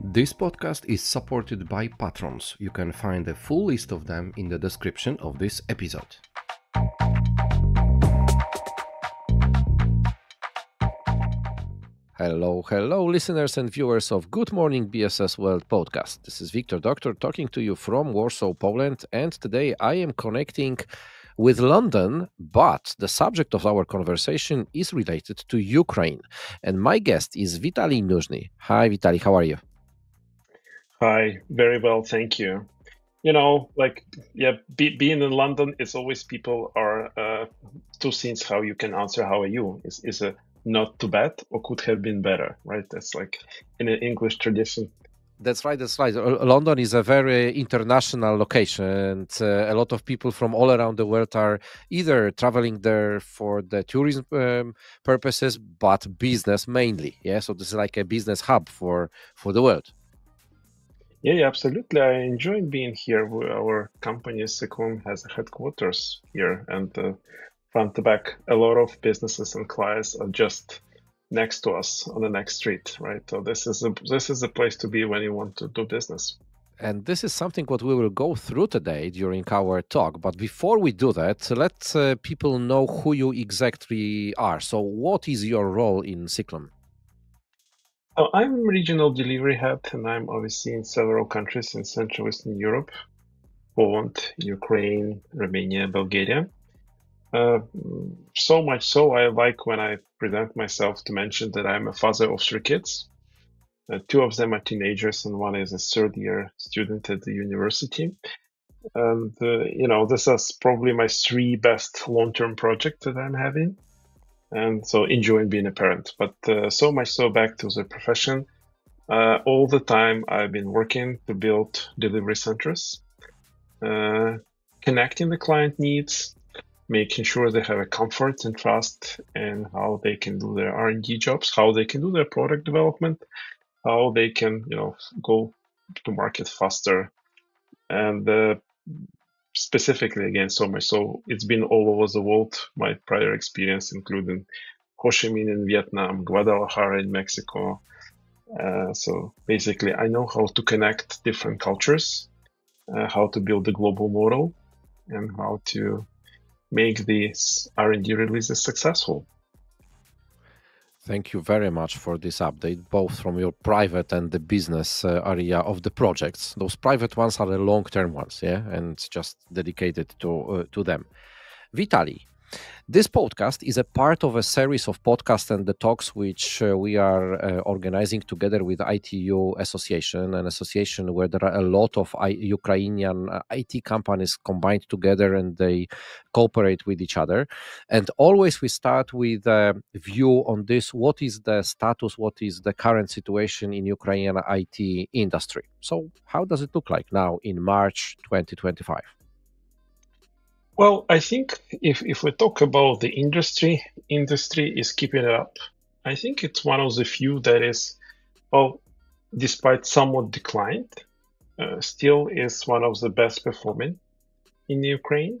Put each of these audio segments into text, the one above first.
This podcast is supported by patrons. You can find a full list of them in the description of this episode. Hello, listeners and viewers of Good Morning BSS World podcast. This is Wiktor, Doktor, talking to you from Warsaw, Poland, and today I am connecting with London, but the subject of our conversation is related to Ukraine. And my guest is Vitalii Nuzhnyi. Hi, Vitalii, how are you? Hi, very well, thank you. Being in London, it's always people are two things how you can answer how are you is a not too bad or could have been better, right? That's like in an English tradition. That's right. London is a very international location, and a lot of people from all around the world are either traveling there for the tourism purposes, but business mainly. Yeah, so this is like a business hub for the world. Yeah, absolutely. I enjoy being here. Our company, CIKLUM, has a headquarters here, and front to back, a lot of businesses and clients are just next to us on the next street, right? So this is a place to be when you want to do business. And this is something what we will go through today during our talk. But before we do that, let people know who you exactly are. So what is your role in CIKLUM? So I'm regional delivery head, and I'm overseeing several countries in Central Eastern Europe: Poland, Ukraine, Romania, Bulgaria. So much so, I like when I present myself to mention that I'm a father of three kids. Two of them are teenagers, and one is a third-year student at the university. And this is probably my three best long-term projects that I'm having, and so enjoying being a parent. But so much so, back to the profession. All the time I've been working to build delivery centers, connecting the client needs, making sure they have a comfort and trust in how they can do their R&D jobs, how they can do their product development, how they can, go to market faster. And specifically, again, so much so, it's been all over the world. My prior experience, including Ho Chi Minh in Vietnam, Guadalajara in Mexico. So basically, I know how to connect different cultures, how to build a global model, and how to make these R&D releases successful. Thank you very much for this update, both from your private and the business area of the projects. Those private ones are the long-term ones, yeah, and just dedicated to them. Vitalii, this podcast is a part of a series of podcasts and the talks which we are organizing together with ITU Association, an association where there are a lot of Ukrainian IT companies combined together and they cooperate with each other. And always we start with a view on this: what is the status, what is the current situation in Ukrainian IT industry? So how does it look like now in March 2025? Well, I think if we talk about the industry is keeping it up. I think it's one of the few that is, well, despite somewhat declined, still is one of the best performing in Ukraine.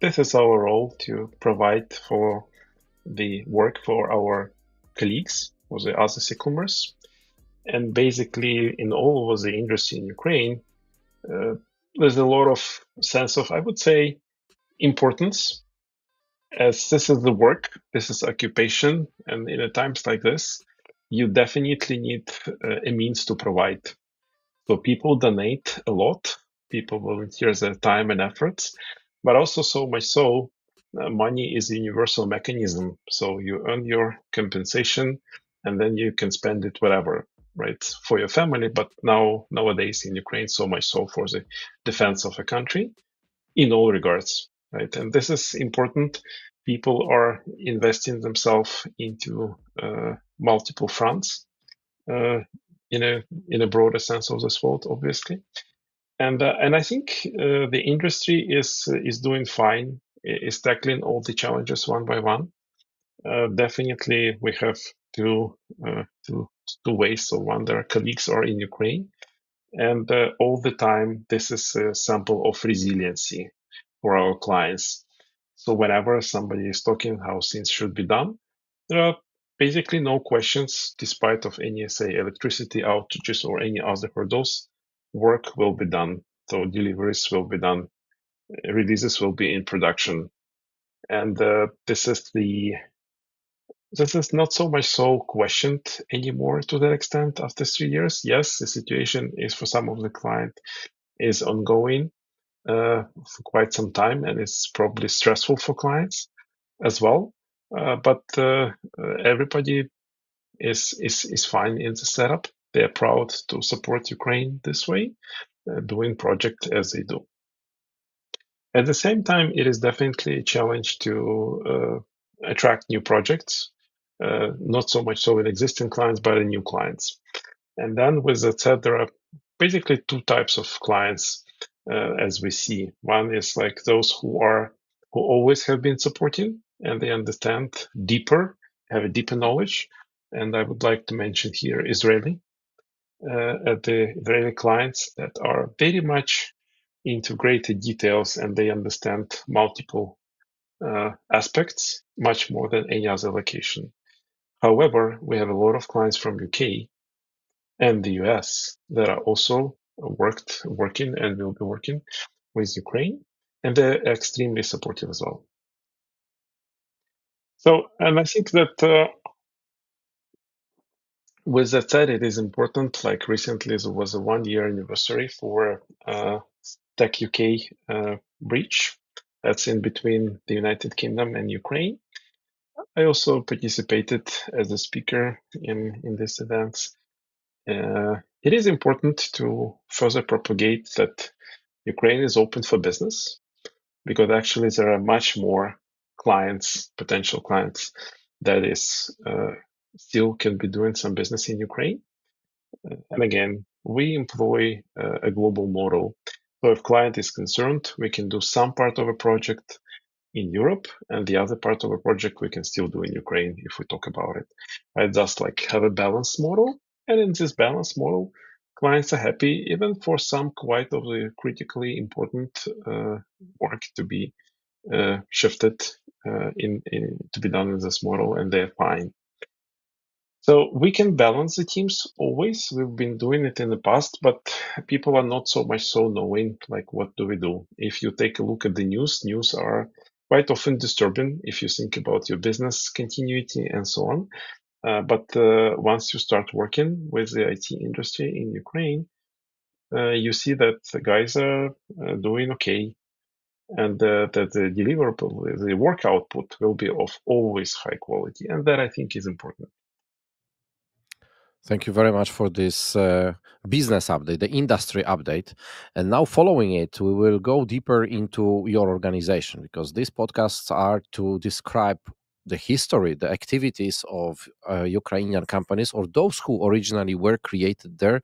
This is our role to provide for the work for our colleagues or the other CIKLUMers. And basically, in all over the industry in Ukraine, there's a lot of sense of, I would say, importance, as this is the work, this is occupation, and in a times like this, you definitely need a means to provide. So people donate a lot, people volunteer their time and efforts, but also so much so, money is a universal mechanism. So you earn your compensation, and then you can spend it wherever, right, for your family. But nowadays in Ukraine, so much so for the defense of a country in all regards, right? And this is important. People are investing themselves into multiple fronts in a broader sense of this word, obviously. And I think the industry is doing fine, is tackling all the challenges one by one. Definitely, we have two ways. So one, their colleagues are in Ukraine, and all the time, this is a sample of resiliency for our clients. So whenever somebody is talking how things should be done, there are basically no questions, despite of any, say, electricity outages or any other hurdles, work will be done. So deliveries will be done, releases will be in production. And this is not so much so questioned anymore to that extent after 3 years. Yes, the situation is for some of the client is ongoing for quite some time, and it's probably stressful for clients as well. But everybody is fine in the setup. They are proud to support Ukraine this way, doing project as they do. At the same time, it is definitely a challenge to attract new projects, not so much so with existing clients, but in new clients. And then with that said, there are basically two types of clients as we see. One is like those who always have been supporting and they understand deeper, have a deeper knowledge. And I would like to mention here the Israeli clients that are very much into greater details and they understand multiple aspects much more than any other location. However, we have a lot of clients from UK and the US that are also working and will be working with Ukraine, and they're extremely supportive as well. So, and I think that with that said, it is important. Like recently, there was a 1 year anniversary for Tech UK breach. That's in between the United Kingdom and Ukraine. I also participated as a speaker in these events. It is important to further propagate that Ukraine is open for business because actually there are much more clients, potential clients, that is still can be doing some business in Ukraine. And again, we employ a global model. So if client is concerned, we can do some part of a project in Europe, and the other part of a project we can still do in Ukraine if we talk about it. I just like have a balanced model, and in this balanced model, clients are happy even for some quite of the critically important work to be shifted to be done in this model, and they're fine. So we can balance the teams always. We've been doing it in the past, but people are not so much so knowing like what do we do. If you take a look at the news are quite often disturbing if you think about your business continuity and so on. But once you start working with the IT industry in Ukraine, you see that the guys are doing okay, and that the deliverable, the work output will be of always high quality, and that I think is important. Thank you very much for this business update, the industry update. And now, following it, we will go deeper into your organization because these podcasts are to describe the history, the activities of Ukrainian companies or those who originally were created there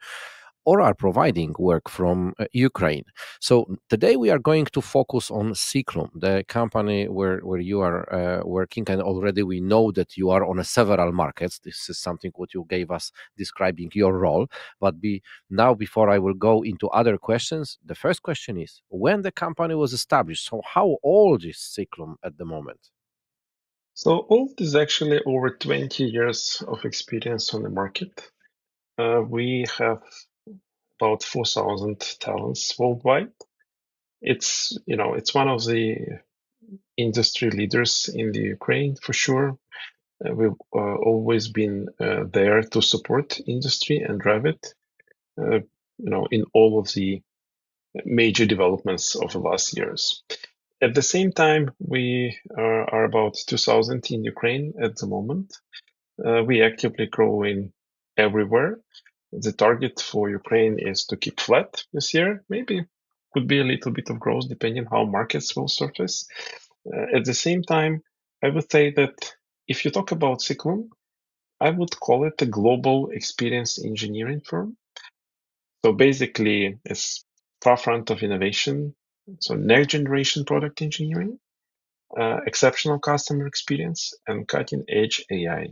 or are providing work from Ukraine. So today we are going to focus on CIKLUM, the company where you are working, and already we know that you are on several markets. This is something what you gave us describing your role. But now, before I will go into other questions, the first question is when the company was established. So how old is CIKLUM at the moment? So Old is actually over 20 years of experience on the market. We have about 4,000 talents worldwide. It's one of the industry leaders in the Ukraine for sure. We've always been there to support industry and drive it. In all of the major developments of the last years. At the same time, we are about 2,000 in Ukraine at the moment. We actively growing everywhere. The target for Ukraine is to keep flat this year. Maybe could be a little bit of growth depending how markets will surface. At the same time, I would say that if you talk about CIKLUM, I would call it a global experience engineering firm. So basically, it's forefront of innovation. So next generation product engineering, exceptional customer experience, and cutting edge AI.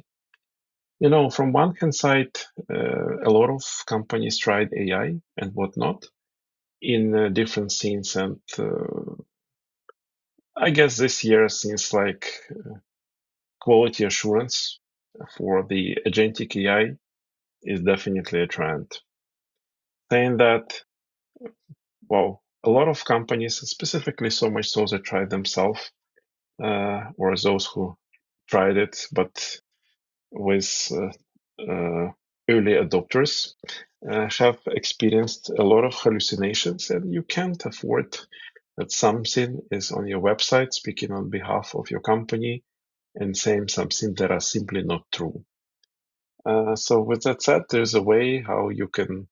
From one hand side, a lot of companies tried AI and whatnot in different scenes, and I guess this year seems like quality assurance for the agentic AI is definitely a trend. Saying that, well, a lot of companies, specifically so much so that tried themselves, or those who tried it, but with early adopters, have experienced a lot of hallucinations, and you can't afford that something is on your website speaking on behalf of your company and saying something that are simply not true. So with that said, there's a way how you can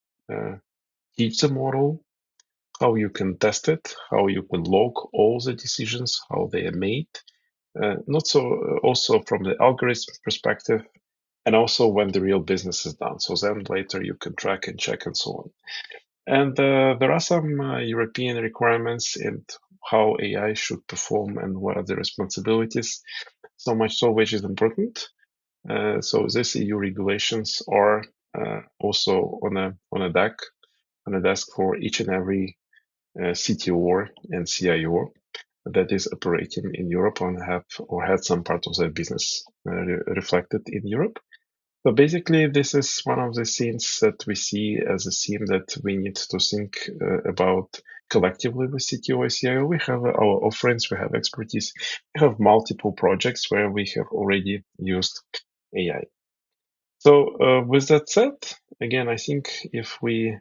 teach the model, how you can test it, how you can log all the decisions, how they are made. Not so also from the algorithm perspective, and also when the real business is done. So then later you can track and check and so on. And there are some European requirements in how AI should perform and what are the responsibilities. So much so, which is important. So these EU regulations are also on a desk for each and every CTO and CIO that is operating in Europe and have or had some part of their business reflected in Europe. So basically, this is one of the things that we see as a theme that we need to think about collectively with CTO and CIO. We have our offerings, we have expertise, we have multiple projects where we have already used AI. So with that said, again, I think if we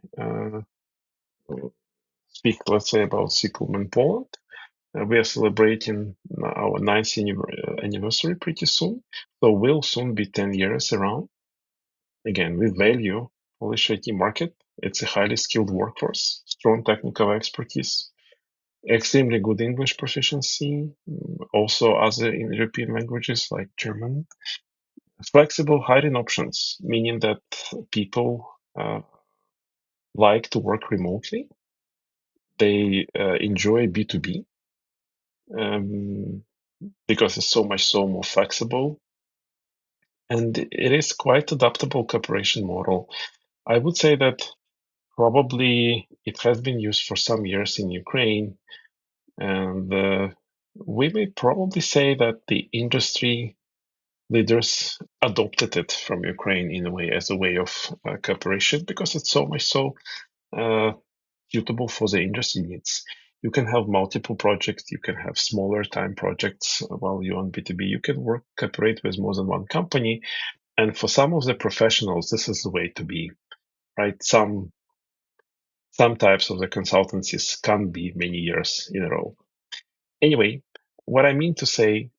speak, let's say, about CIKLUM in Poland, we are celebrating our ninth anniversary pretty soon. So we'll soon be 10 years around. Again, we value Polish IT market. It's a highly skilled workforce, strong technical expertise, extremely good English proficiency, also other European languages like German. Flexible hiring options, meaning that people like to work remotely. They enjoy B2B because it's so much so more flexible. And it is quite adaptable cooperation model. I would say that probably it has been used for some years in Ukraine, and we may probably say that the industry leaders adopted it from Ukraine in a way as a way of cooperation because it's so much so suitable for the industry needs. You can have multiple projects, you can have smaller time projects while you're on B2B. You can cooperate with more than one company. And for some of the professionals, this is the way to be, right? Some types of the consultancies can be many years in a row. Anyway, what I mean to say,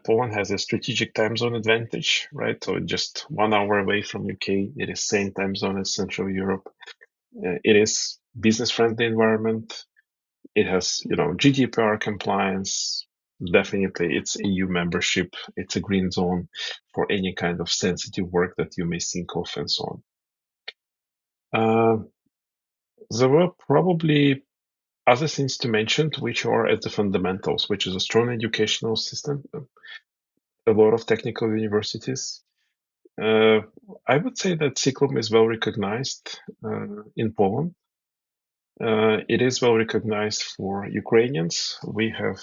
Poland has a strategic time zone advantage, right? So just 1 hour away from UK, it is same time zone as Central Europe. It is business-friendly environment. It has, GDPR compliance. Definitely, it's EU membership. It's a green zone for any kind of sensitive work that you may think of and so on. There were probably other things to mention, which are at the fundamentals, which is a strong educational system, a lot of technical universities. I would say that CIKLUM is well recognized in Poland. It is well recognized for Ukrainians. We have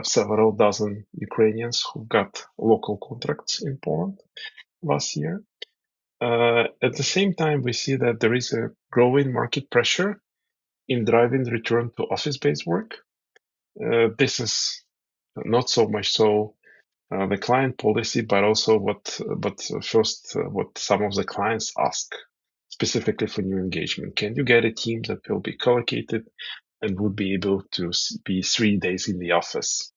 several dozen Ukrainians who got local contracts in Poland last year. At the same time, we see that there is a growing market pressure in driving return to office-based work. This is not so much so the client policy, but also what some of the clients ask specifically for new engagement. Can you get a team that will be collocated and would be able to be 3 days in the office?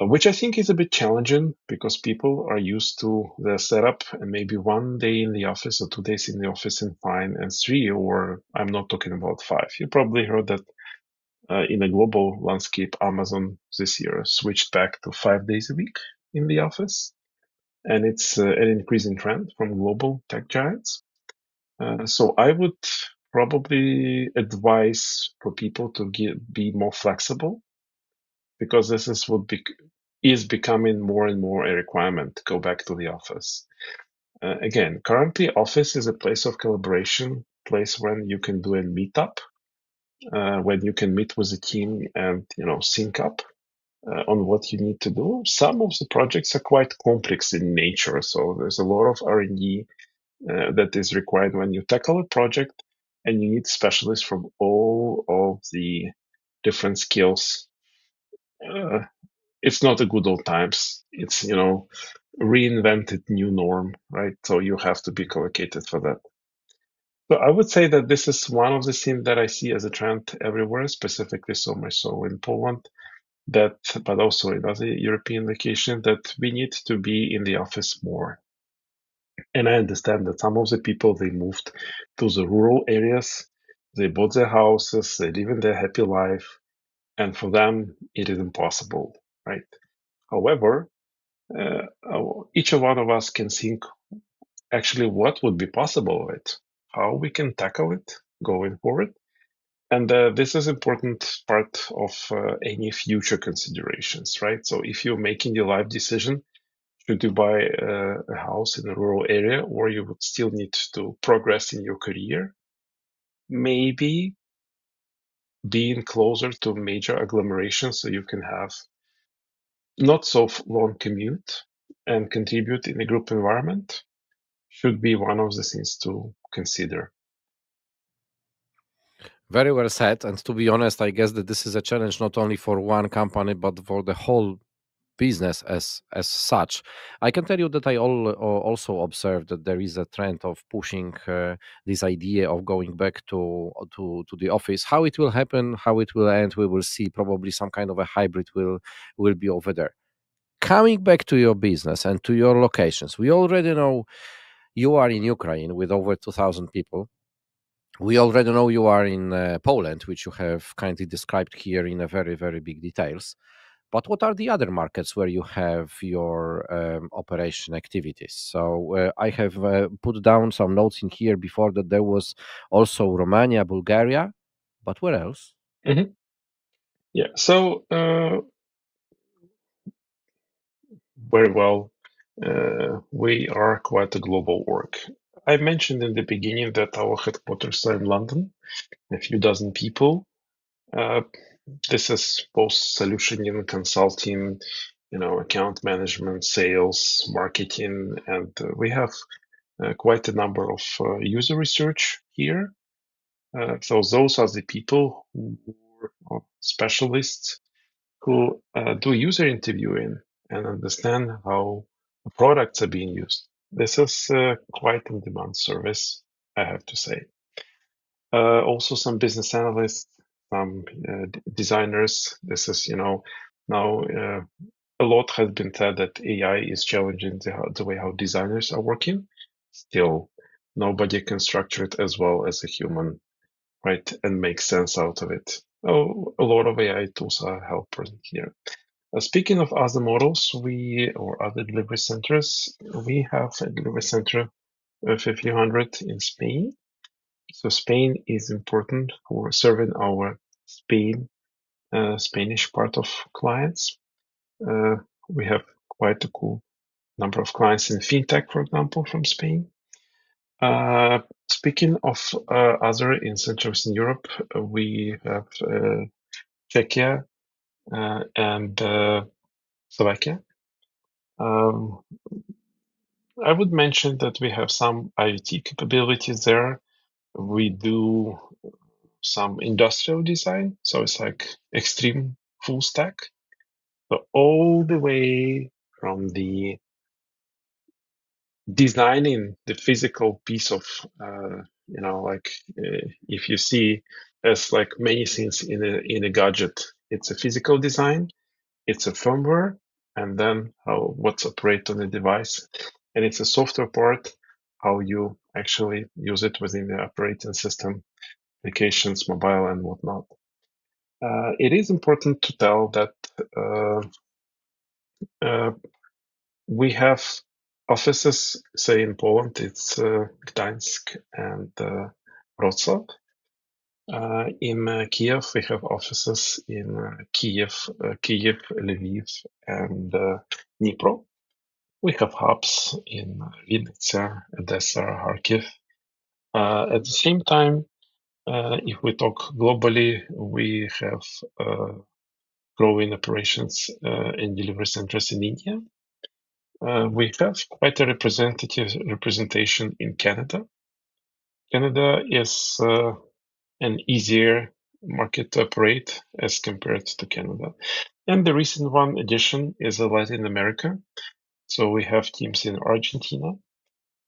Which I think is a bit challenging because people are used to the setup and maybe 1 day in the office or 2 days in the office and fine, and 3, or I'm not talking about 5. You probably heard that in a global landscape, Amazon this year switched back to 5 days a week in the office. And it's an increasing trend from global tech giants. So I would probably advise for people to be more flexible because this is becoming more and more a requirement to go back to the office. Again, currently office is a place of collaboration, place when you can do a meetup, when you can meet with the team and sync up. on what you need to do. Some of the projects are quite complex in nature, so there's a lot of R&D that is required when you tackle a project, and you need specialists from all of the different skills. It's not a good old times. It's, reinvented new norm, right? So you have to be collocated for that. So I would say that this is one of the things that I see as a trend everywhere, specifically so much so in Poland, that, but also in other European locations, that we need to be in the office more. And I understand that some of the people, they moved to the rural areas, they bought their houses, they live in their happy life, and for them it is impossible, right? However, each one of us can think actually what would be possible with it, how we can tackle it going forward. And this is important part of any future considerations, right? So if you're making your life decision, should you buy a house in a rural area, or you would still need to progress in your career, maybe being closer to major agglomerations so you can have not so long commute and contribute in a group environment should be one of the things to consider. Very well said. And to be honest, I guess that this is a challenge not only for one company but for the whole business as such. I can tell you that I also observed that there is a trend of pushing this idea of going back to the office. How it will happen, how it will end, we will see. Probably some kind of a hybrid will be over there. Coming back to your business and to your locations, we already know you are in Ukraine with over 2,000 people. We already know you are in Poland, which you have kindly described here in a very, very big details. But what are the other markets where you have your operation activities? So I have put down some notes in here before that there was also Romania, Bulgaria, but where else? Mm-hmm. Yeah, so very well. We are quite a global org. I mentioned in the beginning that our headquarters are in London, a few dozen people. Uh, this is both solutioning, consulting, account management, sales, marketing, and we have quite a number of user research here. So those are the people who are specialists who do user interviewing and understand how the products are being used. This is quite in demand service, I have to say. Also, some business analysts, some designers. This is, now a lot has been said that AI is challenging the way how designers are working. Still, nobody can structure it as well as a human, right, and make sense out of it. Oh, a lot of AI tools are helpful here. Speaking of other models, or other delivery centers, we have a delivery center of a few hundred in Spain. So Spain is important for serving our Spanish part of clients. We have quite a cool number of clients in fintech, for example, from Spain. Speaking of other in Central Eastern Europe, we have Czechia and Slovakia. I would mention that we have some IoT capabilities there. We do some industrial design, so it's like extreme full stack. So all the way from the designing the physical piece of, if you see as like many things in a gadget, it's a physical design, it's a firmware, and then what's operate on the device, and it's a software part, how you actually use it within the operating system, applications, mobile, and whatnot. It is important to tell that we have offices, say in Poland, it's Gdańsk and Wrocław. In Kiev, we have offices in Kiev, Lviv, and Dnipro. We have hubs in Vinnytsia, Odessa, Kharkiv. At the same time, if we talk globally, we have growing operations and delivery centers in India. We have quite a representation in Canada. Canada is an easier market to operate as compared to Canada. And the recent one addition is Latin America. So we have teams in Argentina,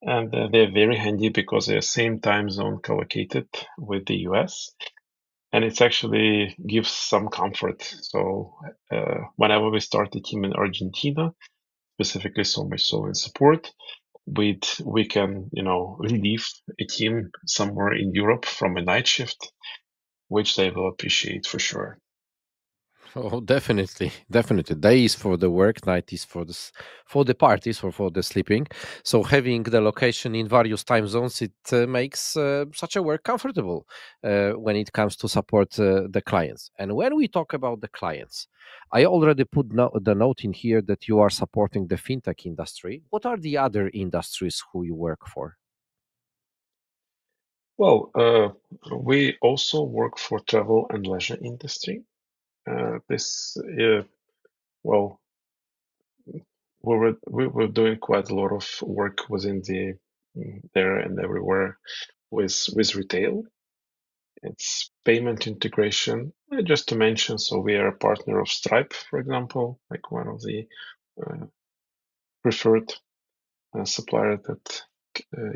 and they're very handy because they're same time zone collocated with the US. And it actually gives some comfort. So whenever we start a team in Argentina, specifically so much so in support, we can relieve a team somewhere in Europe from a night shift, which they will appreciate for sure. Oh, definitely, definitely. Day is for the work, night is for for the parties or for the sleeping. So having the location in various time zones, it makes such a work comfortable when it comes to support the clients. And when we talk about the clients, I already put the note in here that you are supporting the fintech industry. What are the other industries who you work for? Well, we also work for travel and leisure industry. This, well, we were doing quite a lot of work within there and everywhere with retail. It's payment integration, just to mention. So we are a partner of Stripe, for example, like one of the uh, preferred supplier that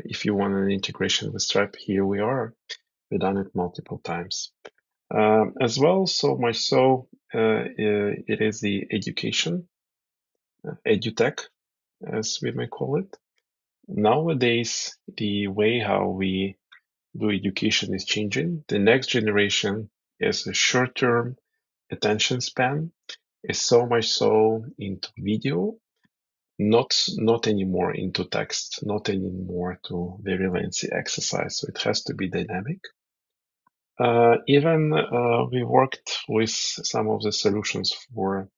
if you want an integration with Stripe, here we are. We've done it multiple times. As well, so much so, it is the education, edutech, as we may call it. Nowadays, the way how we do education is changing. The next generation is a short-term attention span, is so much so into video, not anymore into text, not anymore to very lengthy exercise. So it has to be dynamic. Even we worked with some of the solutions for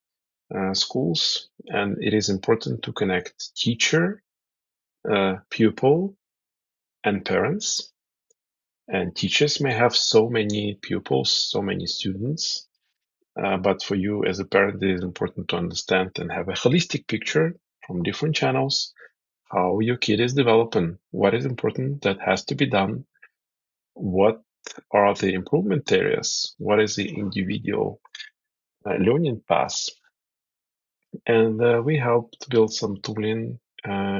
schools, and it is important to connect teacher, pupil, and parents. And teachers may have so many pupils, so many students, but for you as a parent, it is important to understand and have a holistic picture from different channels how your kid is developing, what is important that has to be done, what are the improvement areas, what is the individual learning path. And we helped build some tooling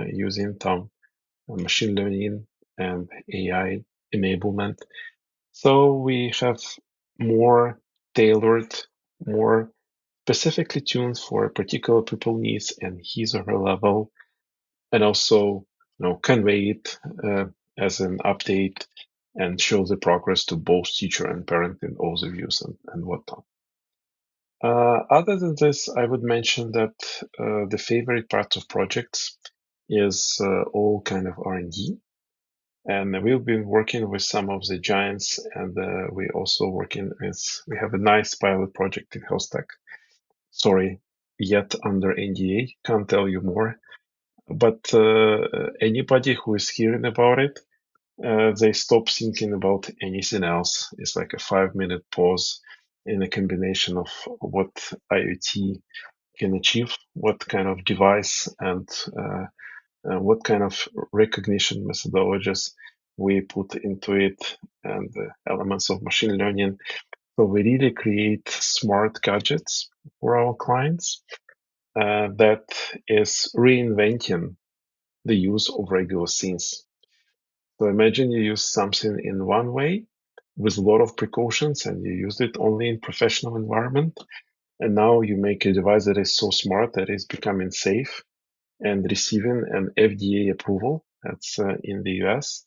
using some machine learning and AI enablement. So we have more tailored, more specifically tuned for particular people needs and his or her level, and also convey it as an update and show the progress to both teacher and parent in all the views and whatnot. Other than this, I would mention that the favorite part of projects is all kind of R&D. And we've been working with some of the giants, and we also we have a nice pilot project in health tech. Sorry, yet under NDA, can't tell you more. But anybody who is hearing about it, they stop thinking about anything else. It's like a 5-minute pause in a combination of what IoT can achieve, what kind of device and what kind of recognition methodologies we put into it, and the elements of machine learning. So we really create smart gadgets for our clients that is reinventing the use of regular things. So imagine you use something in one way with a lot of precautions and you use it only in professional environment. And now you make a device that is so smart that it's becoming safe and receiving an FDA approval. That's in the US,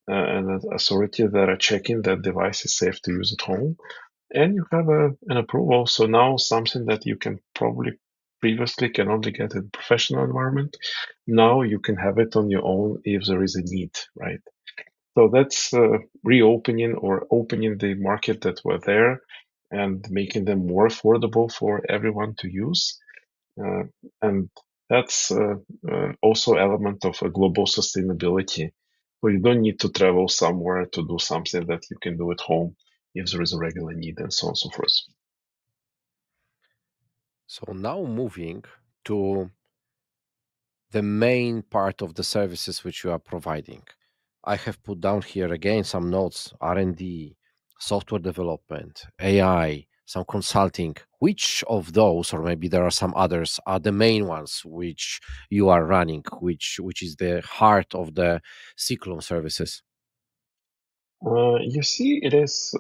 and an authority that are checking that device is safe to use at home. And you have an approval. So now something that you can probably previously can only get in professional environment, now you can have it on your own if there is a need, right? So that's reopening or opening the market that were there and making them more affordable for everyone to use. Uh, and that's also element of a global sustainability. So you don't need to travel somewhere to do something that you can do at home if there is a regular need and so on and so forth. So now moving to the main part of the services which you are providing. I have put down here again some notes: R&D, software development, AI, some consulting. Which of those, or maybe there are some others, are the main ones which you are running, which is the heart of the CIKLUM services? You see, it is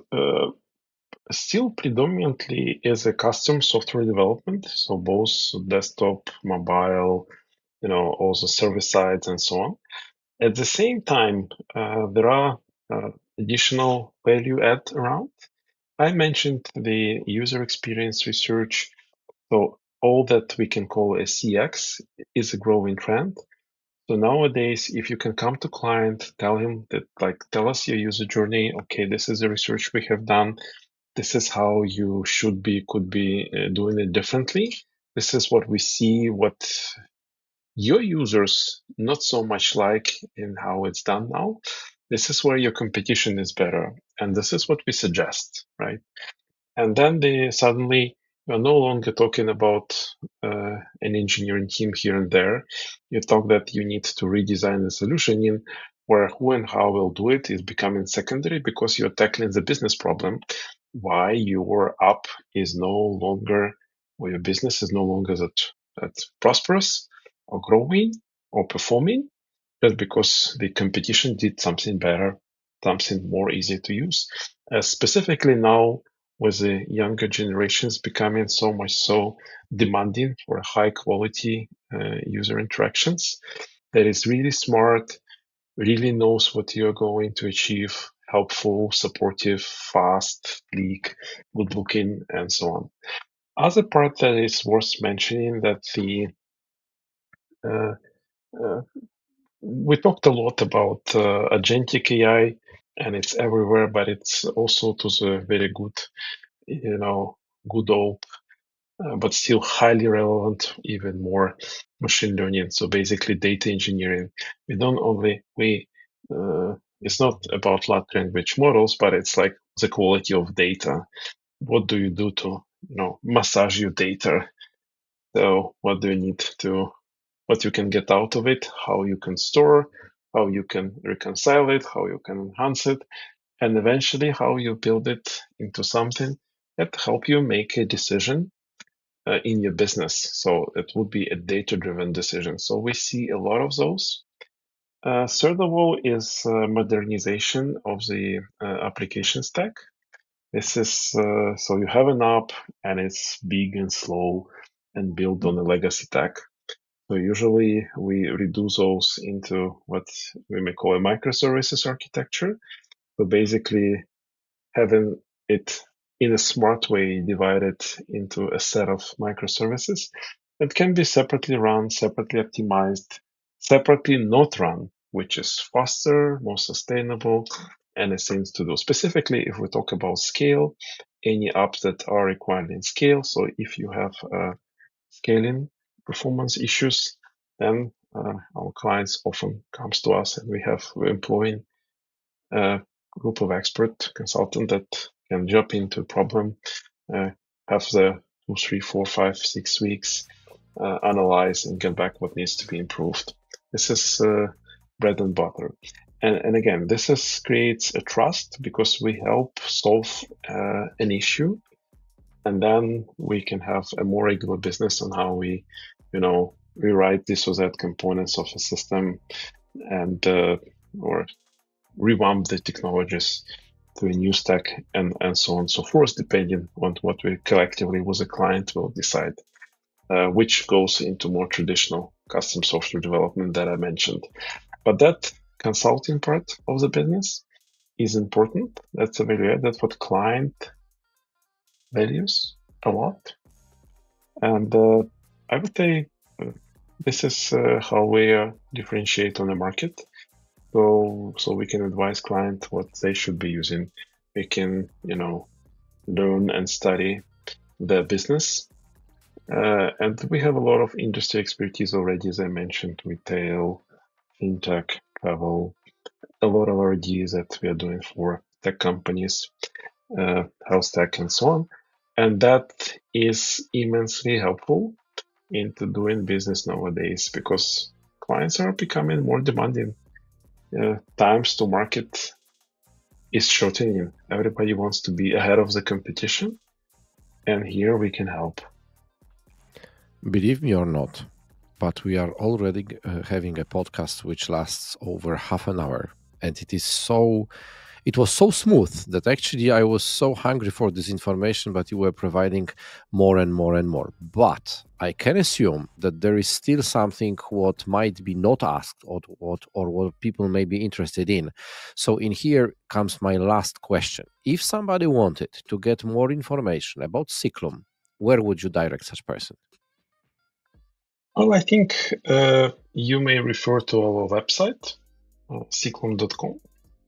still predominantly is a custom software development, so both desktop, mobile, all the service sides and so on. At the same time, there are additional value add around. I mentioned the user experience research, so all that we can call a CX is a growing trend. So nowadays, if you can come to client, tell him that, like, tell us your user journey. Okay, this is the research we have done. This is how you could be doing it differently. This is what we see, what your users not so much like in how it's done now. This is where your competition is better. And this is what we suggest, right? And then suddenly you're no longer talking about an engineering team here and there. You talk that you need to redesign the solution in where who and how will do it is becoming secondary because you're tackling the business problem. Why your app is no longer, or your business is no longer that prosperous or growing or performing, just because the competition did something better, something more easy to use. Specifically now, with the younger generations becoming so much so demanding for high quality user interactions, that is really smart, really knows what you're going to achieve, helpful, supportive, fast, sleek, good looking, and so on. Other part that is worth mentioning that the uh, uh, we talked a lot about agentic AI, and it's everywhere, but it's also to the very good, good old, but still highly relevant, even more machine learning. So basically, data engineering. We don't only we. It's not about large language models, but it's like the quality of data. What do you do to massage your data? So what do you need to what you can get out of it, how you can store, how you can reconcile it, how you can enhance it, and eventually how you build it into something that help you make a decision in your business. So it would be a data-driven decision. So we see a lot of those. Third of all is modernization of the application stack. This is so you have an app and it's big and slow and built on a legacy tech. So usually we reduce those into what we may call a microservices architecture. So basically having it in a smart way divided into a set of microservices that can be separately run, separately optimized, separately not run, which is faster, more sustainable, and it seems to do. Specifically, if we talk about scale, any apps that are requiring scale. So if you have scaling performance issues, then our clients often comes to us, and we're employing a group of expert consultant that can jump into a problem, uh, have the 2, 3, 4, 5, 6 weeks, analyze and get back what needs to be improved. This is bread and butter. And again, creates a trust because we help solve an issue, and then we can have a more regular business on how we, rewrite this or that components of a system and or revamp the technologies to a new stack and so on and so forth, depending on what we collectively with a client will decide, which goes into more traditional custom software development that I mentioned. But that consulting part of the business is important. That's a value add. That's what client values a lot. And I would say this is how we differentiate on the market. So we can advise client what they should be using. We can, learn and study their business. And we have a lot of industry expertise already, as I mentioned, retail, fintech, travel, a lot of R&Ds that we are doing for tech companies, health tech, and so on. And that is immensely helpful into doing business nowadays because clients are becoming more demanding. Times to market is shortening. Everybody wants to be ahead of the competition, and here we can help. Believe me or not, but we are already having a podcast which lasts over half an hour, and it was so smooth that actually I was so hungry for this information, but you were providing more and more and more. But I can assume that there is still something what might be not asked or what people may be interested in. So in here comes my last question. If somebody wanted to get more information about CIKLUM, where would you direct such person? Well, I think you may refer to our website, CIKLUM.com,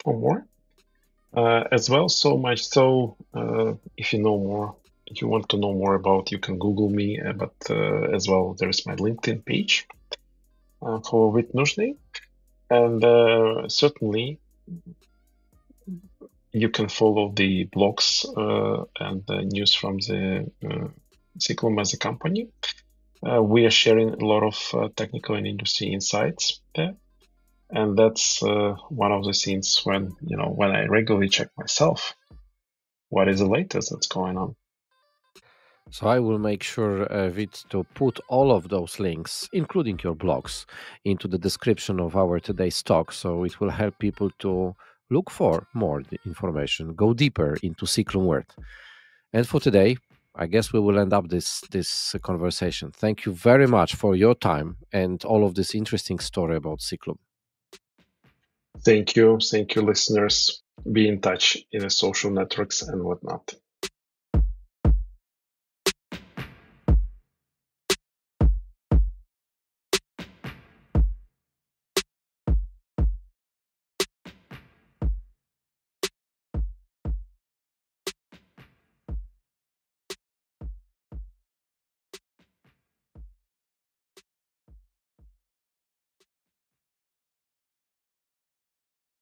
for more. As well, so much so, if you want to know more about, you can Google me, but as well, there is my LinkedIn page for Vitalii Nuzhnyi. And certainly, you can follow the blogs and the news from the CIKLUM as a company. We are sharing a lot of technical and industry insights there. And that's one of the things when I regularly check myself, what is the latest that's going on. So I will make sure, Vit, to put all of those links, including your blogs, into the description of our today's talk. So it will help people to look for more information, go deeper into CIKLUM world. And for today, I guess we will end up this conversation. Thank you very much for your time and all of this interesting story about CIKLUM. Thank you, listeners. Be in touch in the social networks and whatnot.